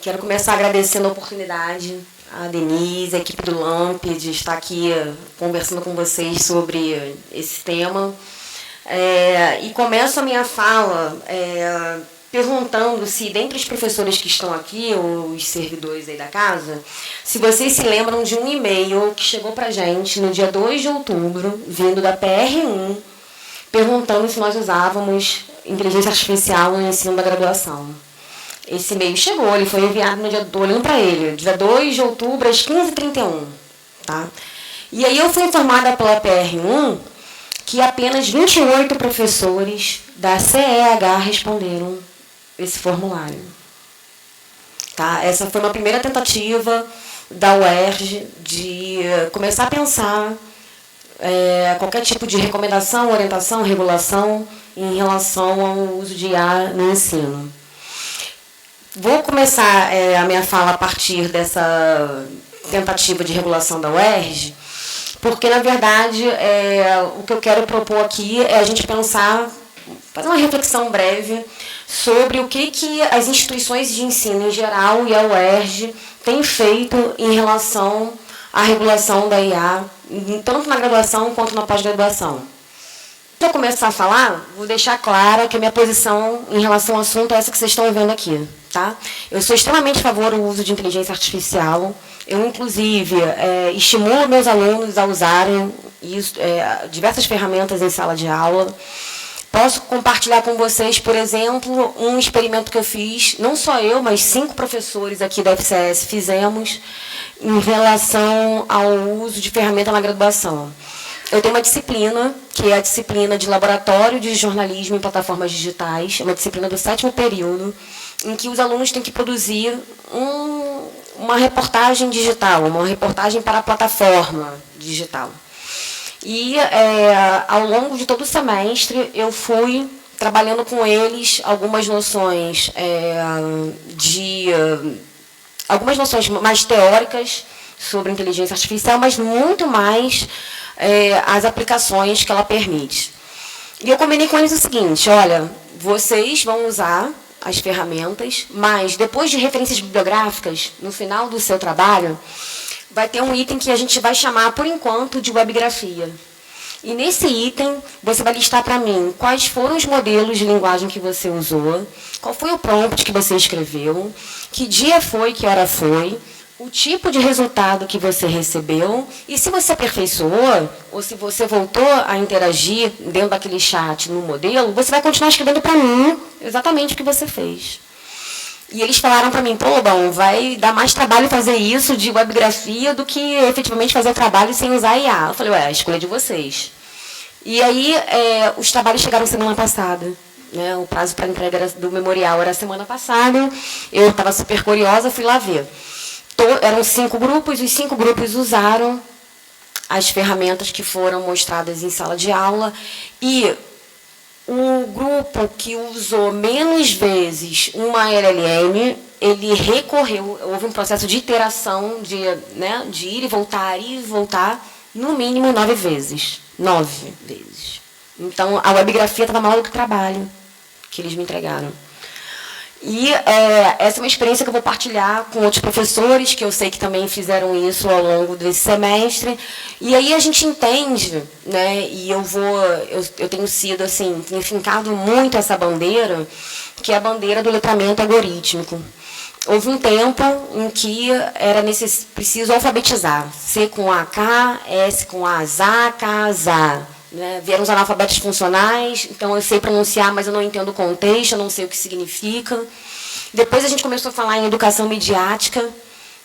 Quero começar agradecendo a oportunidade, a Denise, a equipe do LAMP, de estar aqui conversando com vocês sobre esse tema. E começo a minha fala perguntando se, dentre os professores que estão aqui, ou os servidores aí da casa, se vocês se lembram de um e-mail que chegou para a gente no dia 2 de outubro, vindo da PR1, perguntando se nós usávamos inteligência artificial no ensino da graduação. Esse e-mail chegou, ele foi enviado no dia, olhando para ele, dia 2 de outubro, às 15h31. Tá? E aí eu fui informada pela PR1 que apenas 28 professores da CEH responderam esse formulário. Tá? Essa foi uma primeira tentativa da UERJ de começar a pensar qualquer tipo de recomendação, orientação, regulação em relação ao uso de IA no ensino. Vou começar a minha fala a partir dessa tentativa de regulação da UERJ, porque, na verdade, o que eu quero propor aqui é a gente pensar, fazer uma reflexão breve sobre o que as instituições de ensino em geral e a UERJ têm feito em relação à regulação da IA, tanto na graduação quanto na pós-graduação. Para eu começar a falar, vou deixar clara que a minha posição em relação ao assunto é essa que vocês estão vendo aqui. Tá? Eu sou extremamente a favor do uso de inteligência artificial. Eu, inclusive, estimulo meus alunos a usarem diversas ferramentas em sala de aula. Posso compartilhar com vocês, por exemplo, um experimento que eu fiz, não só eu, mas 5 professores aqui da FCS fizemos, em relação ao uso de ferramenta na graduação. Eu tenho uma disciplina, que é a disciplina de Laboratório de Jornalismo em Plataformas Digitais, uma disciplina do 7º período, em que os alunos têm que produzir uma reportagem digital, uma reportagem para a plataforma digital. E, ao longo de todo o semestre, eu fui trabalhando com eles algumas noções algumas noções mais teóricas sobre inteligência artificial, mas muito mais as aplicações que ela permite. E eu combinei com eles o seguinte: olha, vocês vão usar as ferramentas, mas depois de referências bibliográficas, no final do seu trabalho, vai ter um item que a gente vai chamar, por enquanto, de webgrafia. E nesse item, você vai listar para mim quais foram os modelos de linguagem que você usou, qual foi o prompt que você escreveu, que dia foi, que hora foi, o tipo de resultado que você recebeu, e se você aperfeiçoou, ou se você voltou a interagir dentro daquele chat no modelo, você vai continuar escrevendo para mim exatamente o que você fez. E eles falaram para mim: pô, bom, vai dar mais trabalho fazer isso de webgrafia do que efetivamente fazer trabalho sem usar IA. Eu falei: a escolha é de vocês. E aí, os trabalhos chegaram semana passada. Né? O prazo para entrega do memorial era semana passada. Eu estava super curiosa, fui lá ver. Eram 5 grupos, os 5 grupos usaram as ferramentas que foram mostradas em sala de aula, e o grupo que usou menos vezes uma LLM, ele recorreu, houve um processo de iteração, de ir e voltar, no mínimo 9 vezes. 9 vezes. Então, a webgrafia estava maior do que o trabalho que eles me entregaram. E essa é uma experiência que eu vou partilhar com outros professores, que eu sei que também fizeram isso ao longo desse semestre. E aí a gente entende, né, e eu tenho sido, assim, tenho fincado muito essa bandeira, que é a bandeira do letramento algorítmico. Houve um tempo em que era preciso alfabetizar. C com AK, S com A, ZA, K, ZA. Né? Vieram os analfabetos funcionais, então eu sei pronunciar, mas eu não entendo o contexto, eu não sei o que significa. Depois a gente começou a falar em educação midiática.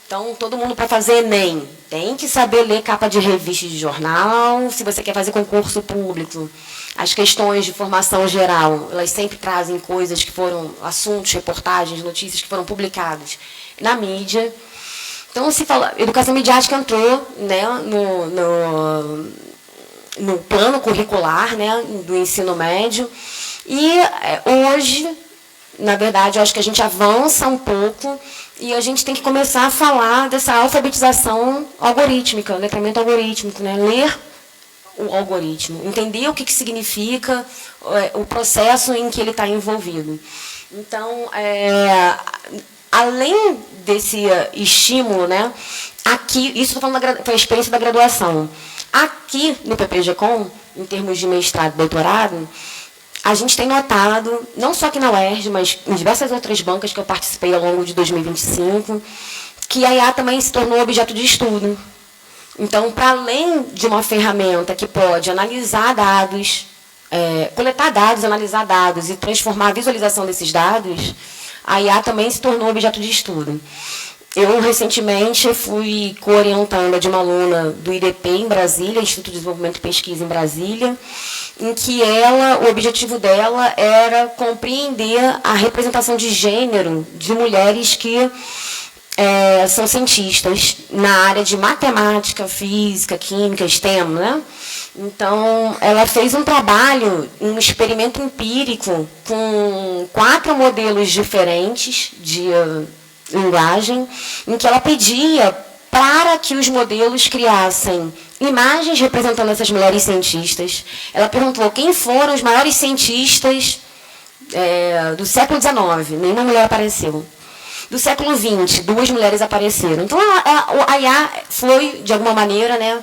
Então, todo mundo, para fazer Enem, tem que saber ler capa de revista de jornal. Se você quer fazer concurso público, as questões de formação geral, elas sempre trazem coisas que foram, assuntos, reportagens, notícias que foram publicadas na mídia. Então, se fala, educação midiática entrou, né, no plano curricular, né, do ensino médio. E hoje, na verdade, eu acho que a gente avança um pouco e a gente tem que começar a falar dessa alfabetização algorítmica, letramento algorítmico, né, ler o algoritmo, entender o que significa o processo em que ele está envolvido. Então, além desse estímulo, né, aqui, isso estou falando foi a experiência da graduação. Aqui no PPG-Com, em termos de mestrado e doutorado, a gente tem notado, não só aqui na UERJ, mas em diversas outras bancas que eu participei ao longo de 2025, que a IA também se tornou objeto de estudo. Então, para além de uma ferramenta que pode analisar dados, coletar dados, analisar dados e transformar a visualização desses dados, a IA também se tornou objeto de estudo. Eu, recentemente, fui co-orientanda de uma aluna do IDP em Brasília, Instituto de Desenvolvimento e Pesquisa em Brasília, em que o objetivo dela era compreender a representação de gênero de mulheres que são cientistas na área de matemática, física, química, STEM, né? Então, ela fez um trabalho, um experimento empírico com 4 modelos diferentes de linguagem, em que ela pedia para que os modelos criassem imagens representando essas mulheres cientistas. Ela perguntou quem foram os maiores cientistas do século XIX, nenhuma mulher apareceu. Do século XX, 2 mulheres apareceram. Então, a IA foi, de alguma maneira, né,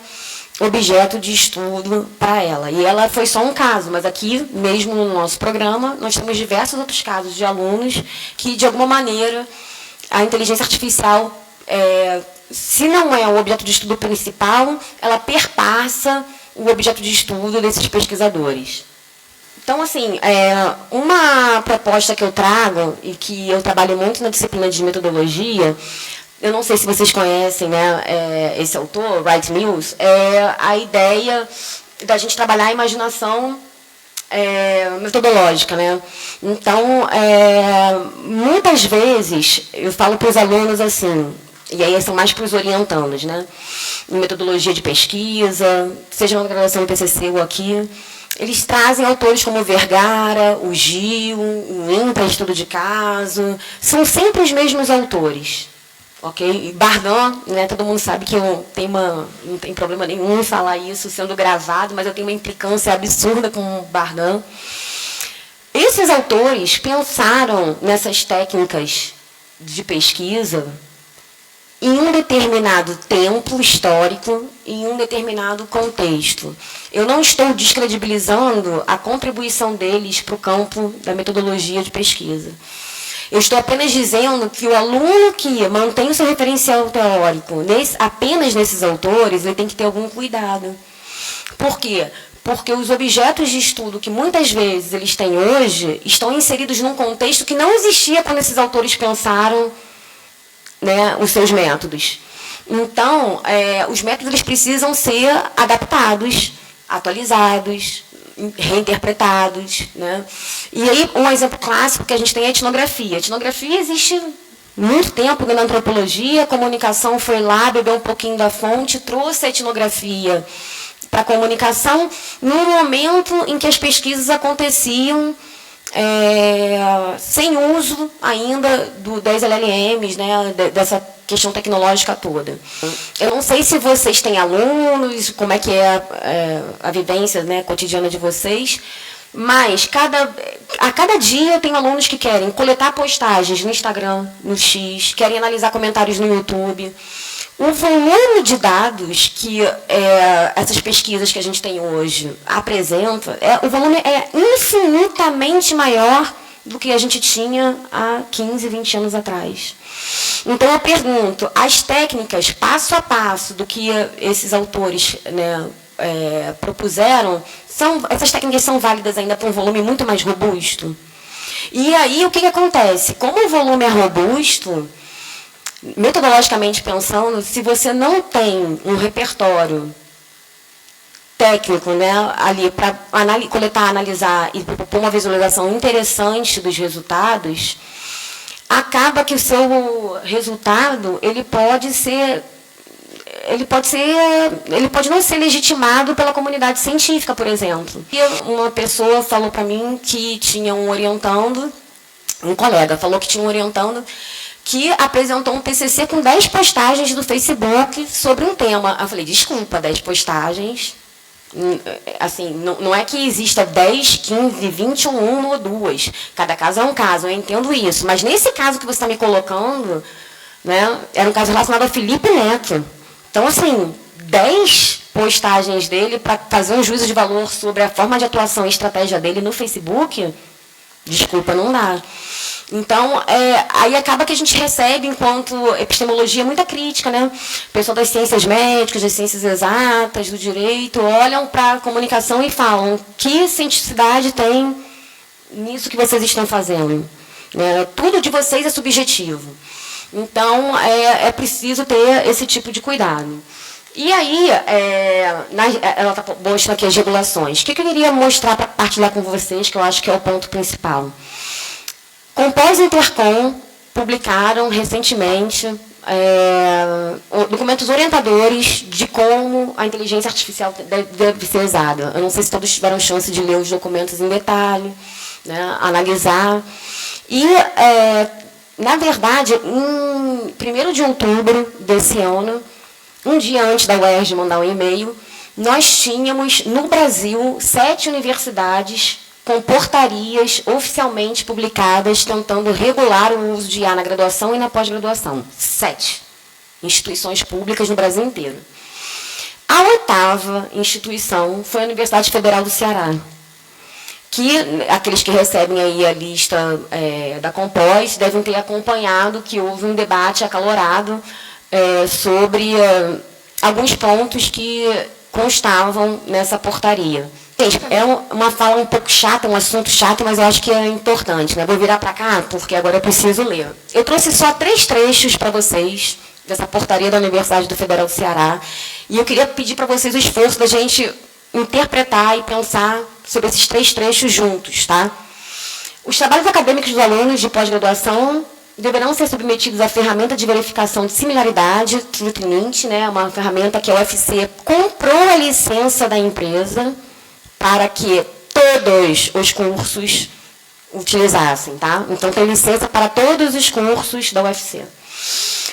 objeto de estudo para ela. E ela foi só um caso, mas aqui, mesmo no nosso programa, nós temos diversos outros casos de alunos que, de alguma maneira, a inteligência artificial, se não é o objeto de estudo principal, ela perpassa o objeto de estudo desses pesquisadores. Então, assim, uma proposta que eu trago, e que eu trabalho muito na disciplina de metodologia, eu não sei se vocês conhecem, né, esse autor, Wright Mills, é a ideia da gente trabalhar a imaginação metodológica, né? Então, muitas vezes, eu falo para os alunos assim, e aí são mais para os orientandos, né? Em metodologia de pesquisa, seja na graduação do PCC ou aqui, eles trazem autores como Vergara, o Gil, o INPA, Estudo de Caso, são sempre os mesmos autores. Okay? E Bardan, né, todo mundo sabe que eu tenho não tem problema nenhum em falar isso sendo gravado, mas eu tenho uma implicância absurda com Bardan. Esses autores pensaram nessas técnicas de pesquisa em um determinado tempo histórico, em um determinado contexto. Eu não estou descredibilizando a contribuição deles para o campo da metodologia de pesquisa. Eu estou apenas dizendo que o aluno que mantém o seu referencial teórico apenas nesses autores, ele tem que ter algum cuidado. Por quê? Porque os objetos de estudo que muitas vezes eles têm hoje estão inseridos num contexto que não existia quando esses autores pensaram, né, os seus métodos. Então, os métodos eles precisam ser adaptados, atualizados, reinterpretados, né? E aí, um exemplo clássico que a gente tem é a etnografia. A etnografia existe muito tempo na antropologia, a comunicação foi lá, bebeu um pouquinho da fonte, trouxe a etnografia para a comunicação no momento em que as pesquisas aconteciam sem uso ainda das LLMs, né, dessa questão tecnológica toda. Eu não sei se vocês têm alunos, como é que a vivência, né, cotidiana de vocês, mas a cada dia eu tenho alunos que querem coletar postagens no Instagram, no X, querem analisar comentários no YouTube. O volume de dados que essas pesquisas que a gente tem hoje apresentam, o volume é infinitamente maior do que a gente tinha há 15, 20 anos atrás. Então, eu pergunto, as técnicas, passo a passo, do que esses autores, né, propuseram, essas técnicas são válidas ainda para um volume muito mais robusto? E aí, o que acontece? Como o volume é robusto, metodologicamente pensando, se você não tem um repertório técnico, né, ali para coletar, analisar e propor uma visualização interessante dos resultados, acaba que o seu resultado ele pode não ser legitimado pela comunidade científica, por exemplo. E uma pessoa falou para mim que tinha um orientando, um colega falou que tinha um orientando que apresentou um TCC com 10 postagens do Facebook sobre um tema. Eu falei, desculpa, 10 postagens, Assim, não é que exista 10, 15, 21 ou 2. Cada caso é um caso, eu entendo isso. Mas nesse caso que você está me colocando, né, era um caso relacionado ao Felipe Neto. Então, assim, 10 postagens dele para fazer um juízo de valor sobre a forma de atuação e estratégia dele no Facebook, desculpa, não dá. Então, aí acaba que a gente recebe, enquanto epistemologia, muita crítica, né? O pessoal das ciências médicas, das ciências exatas, do direito, olham para a comunicação e falam: que cientificidade tem nisso que vocês estão fazendo? Tudo de vocês é subjetivo. Então, é preciso ter esse tipo de cuidado. E aí, ela está mostrando aqui as regulações. O que eu queria mostrar para partilhar com vocês, que eu acho que é o ponto principal? Compós e Intercom publicaram recentemente documentos orientadores de como a inteligência artificial deve ser usada. Eu não sei se todos tiveram chance de ler os documentos em detalhe, né, analisar. E, na verdade, em 1º de outubro desse ano, um dia antes da UERJ mandar um e-mail, nós tínhamos, no Brasil, 7 universidades com portarias oficialmente publicadas tentando regular o uso de IA na graduação e na pós-graduação. 7 instituições públicas no Brasil inteiro. A 8ª instituição foi a Universidade Federal do Ceará, que aqueles que recebem aí a lista da Compós devem ter acompanhado que houve um debate acalorado sobre alguns pontos que constavam nessa portaria. É uma fala um pouco chata, um assunto chato, mas eu acho que é importante, né? Vou virar para cá, porque agora eu preciso ler. Eu trouxe só 3 trechos para vocês dessa portaria da Universidade do Federal do Ceará, e eu queria pedir para vocês o esforço da gente interpretar e pensar sobre esses 3 trechos juntos, tá? Os trabalhos acadêmicos dos alunos de pós-graduação deverão ser submetidos à ferramenta de verificação de similaridade, Truth, né? Uma ferramenta que a UFC comprou a licença da empresa para que todos os cursos utilizassem, tá? Então, tem licença para todos os cursos da UFC,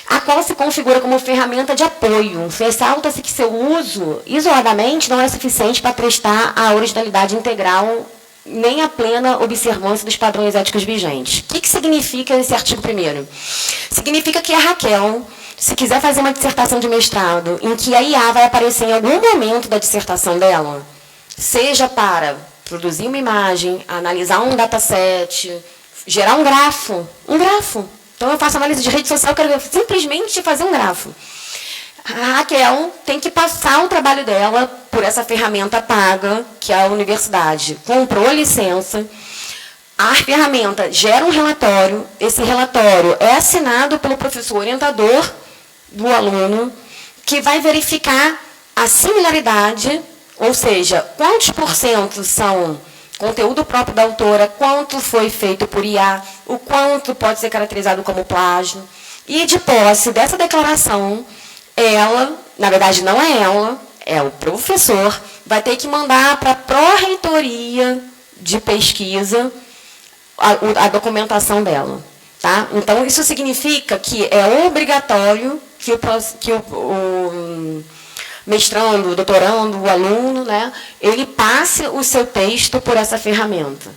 a qual se configura como ferramenta de apoio. Ressalta-se que seu uso, isoladamente, não é suficiente para prestar a originalidade integral nem a plena observância dos padrões éticos vigentes. O que significa esse artigo 1º? Significa que a Raquel, se quiser fazer uma dissertação de mestrado em que a IA vai aparecer em algum momento da dissertação dela, seja para produzir uma imagem, analisar um dataset, gerar um grafo. Então, eu faço análise de rede social, quero simplesmente fazer um grafo. A Raquel tem que passar o trabalho dela por essa ferramenta paga, que a universidade comprou a licença. A ferramenta gera um relatório, esse relatório é assinado pelo professor orientador do aluno, que vai verificar a similaridade, ou seja, quantos % são conteúdo próprio da autora, quanto foi feito por IA, o quanto pode ser caracterizado como plágio. E, de posse dessa declaração, ela, na verdade não é ela, é o professor, vai ter que mandar para a pró-reitoria de pesquisa a documentação dela. Tá? Então, isso significa que é obrigatório que o mestrando, o doutorando, o aluno, né, ele passe o seu texto por essa ferramenta.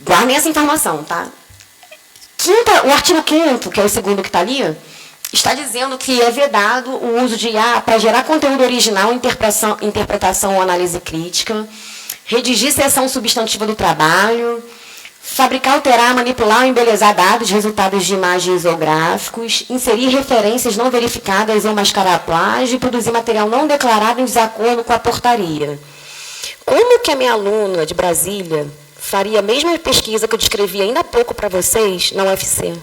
Guardem essa informação, tá? O artigo 5º, que é o segundo que está ali, está dizendo que é vedado o uso de IA para gerar conteúdo original, interpretação ou análise crítica, redigir seção substantiva do trabalho, fabricar, alterar, manipular ou embelezar dados, resultados de imagens ou gráficos, inserir referências não verificadas ou mascarar a plágio e produzir material não declarado em desacordo com a portaria. Como que a minha aluna de Brasília faria a mesma pesquisa que eu descrevi ainda há pouco para vocês na UFC?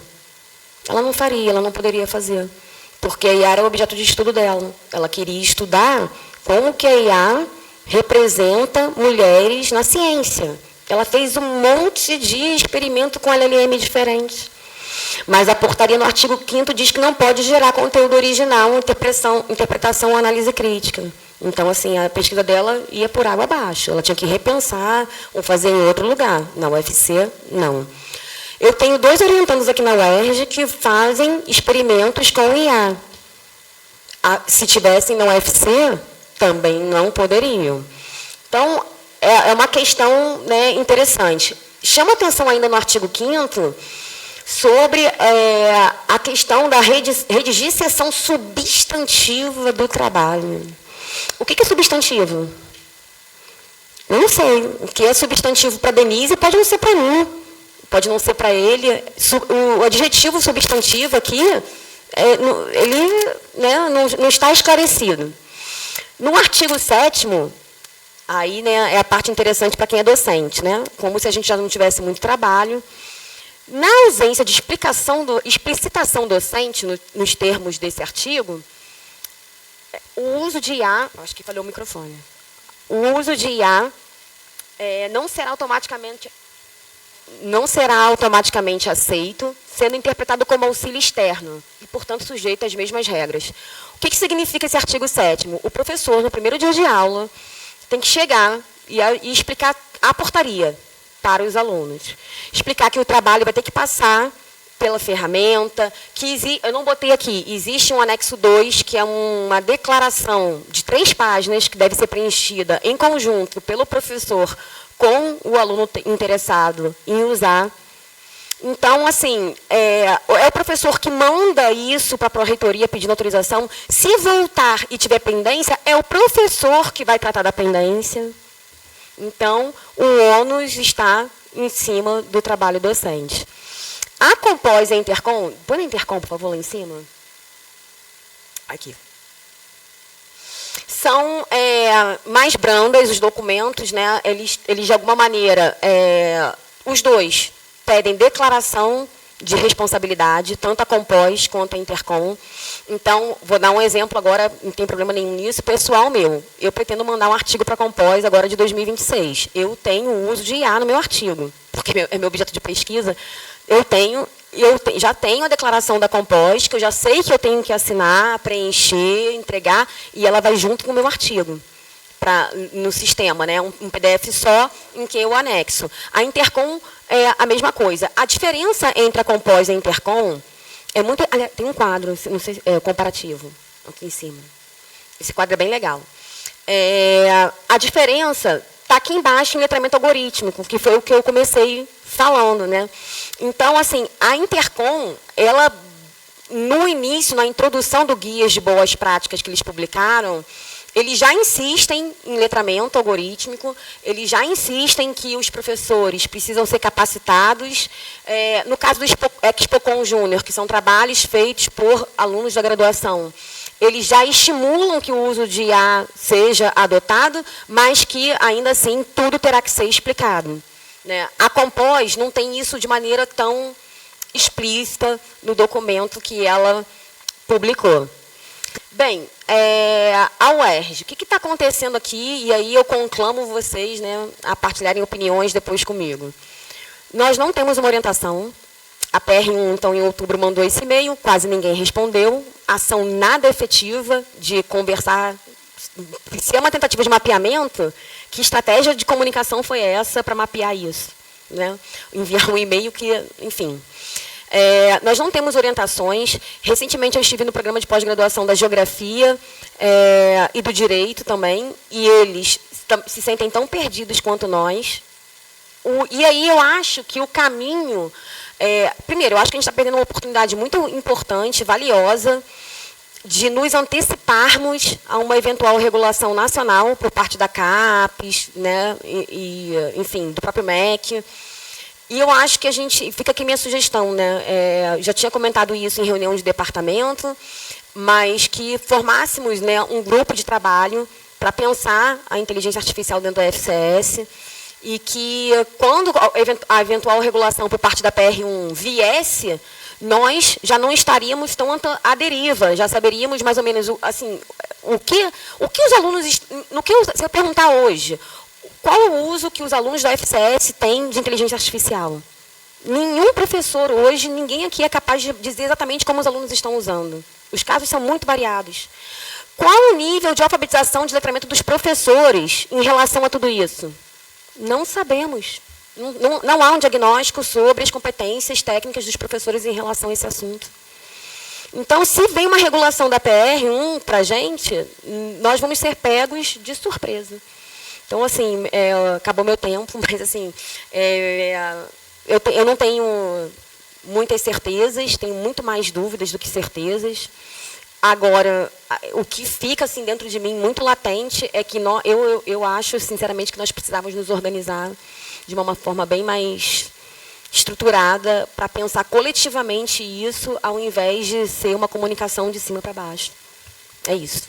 Ela não faria, ela não poderia fazer, porque a IA era o objeto de estudo dela. Ela queria estudar como que a IA representa mulheres na ciência. Ela fez um monte de experimento com LLM diferentes. Mas a portaria no artigo 5º diz que não pode gerar conteúdo original, interpretação ou análise crítica. Então, assim, a pesquisa dela ia por água abaixo. Ela tinha que repensar ou fazer em outro lugar. Na UFC, não. Eu tenho 2 orientandos aqui na UERJ que fazem experimentos com IA. Se tivessem na UFC, Também não poderiam. Então, é uma questão, né, interessante. Chama atenção ainda no artigo 5º sobre a questão da redigir seção substantiva do trabalho. O que é substantivo? Eu não sei. O que é substantivo para Denise pode não ser para mim, pode não ser para ele. O adjetivo substantivo aqui, ele, né, não está esclarecido. No artigo 7º, aí, né, é a parte interessante para quem é docente, né? Como se a gente já não tivesse muito trabalho. Na ausência de explicitação docente nos termos desse artigo, o uso de IA, acho que falhou o microfone, o uso de IA não será automaticamente aceito, sendo interpretado como auxílio externo e, portanto, sujeito às mesmas regras. O que significa esse artigo 7º? O professor, no primeiro dia de aula, tem que chegar e explicar a portaria para os alunos. Explicar que o trabalho vai ter que passar pela ferramenta, que eu não botei aqui, existe um anexo 2, que é uma declaração de 3 páginas, que deve ser preenchida em conjunto pelo professor com o aluno interessado em usar. Então, assim, é o professor que manda isso para a pró-reitoria pedindo autorização. Se voltar e tiver pendência, é o professor que vai tratar da pendência. Então, o ônus está em cima do trabalho docente. A Compós e a Intercom, põe a Intercom, por favor, lá em cima. Aqui. São mais brandas os documentos, né? Eles de alguma maneira, os dois pedem declaração de responsabilidade, tanto a Compós quanto a Intercom. Então, vou dar um exemplo agora, não tem problema nenhum nisso, pessoal meu. Eu pretendo mandar um artigo para a Compós agora de 2026. Eu tenho o uso de IA no meu artigo, porque é meu objeto de pesquisa. Já tenho a declaração da Compós, que eu já sei que eu tenho que assinar, preencher, entregar, e ela vai junto com o meu artigo. No sistema, né? Um PDF só em que eu anexo. A Intercom é a mesma coisa. A diferença entre a Compós e a Intercom é muito... Tem um quadro, não sei, comparativo, aqui em cima. Esse quadro é bem legal. A diferença está aqui embaixo em letramento algorítmico, que foi o que eu comecei falando, né? Então, assim, a Intercom, ela, no início, na introdução do Guias de Boas Práticas que eles publicaram, eles já insistem em letramento algorítmico, eles já insistem que os professores precisam ser capacitados. No caso do Expocom Júnior, que são trabalhos feitos por alunos da graduação, eles já estimulam que o uso de IA seja adotado, mas que, ainda assim, tudo terá que ser explicado, né? A Compós não tem isso de maneira tão explícita no documento que ela publicou. Bem, a UERJ, o que está acontecendo aqui? E aí eu conclamo vocês, né, a partilharem opiniões depois comigo. Nós não temos uma orientação. A PR1, então, em outubro, mandou esse e-mail, quase ninguém respondeu. Ação nada efetiva de conversar. Se é uma tentativa de mapeamento, que estratégia de comunicação foi essa para mapear isso, né? Enviar um e-mail que, enfim... nós não temos orientações. Recentemente, eu estive no programa de pós-graduação da Geografia e do Direito também, e eles se sentem tão perdidos quanto nós. E aí eu acho que o caminho... primeiro, eu acho que a gente está perdendo uma oportunidade muito importante, valiosa, de nos anteciparmos a uma eventual regulação nacional por parte da CAPES, né, enfim, do próprio MEC. E eu acho que a gente... Fica aqui minha sugestão, né? Já tinha comentado isso em reunião de departamento, mas que formássemos, né, um grupo de trabalho para pensar a inteligência artificial dentro da FCS e que, quando a eventual regulação por parte da PR1 viesse, nós já não estaríamos tão à deriva, já saberíamos mais ou menos assim, o que os alunos... Se eu perguntar hoje... Qual o uso que os alunos da FCS têm de inteligência artificial? Nenhum professor hoje, ninguém aqui é capaz de dizer exatamente como os alunos estão usando. Os casos são muito variados. Qual o nível de alfabetização de letramento dos professores em relação a tudo isso? Não sabemos. Não há um diagnóstico sobre as competências técnicas dos professores em relação a esse assunto. Então, se vem uma regulação da PR1 para a gente, nós vamos ser pegos de surpresa. Então, assim, acabou meu tempo, mas, assim, eu não tenho muitas certezas, tenho muito mais dúvidas do que certezas. Agora, o que fica assim, dentro de mim muito latente é que eu acho, sinceramente, que nós precisávamos nos organizar de uma forma bem mais estruturada para pensar coletivamente isso, ao invés de ser uma comunicação de cima para baixo. É isso.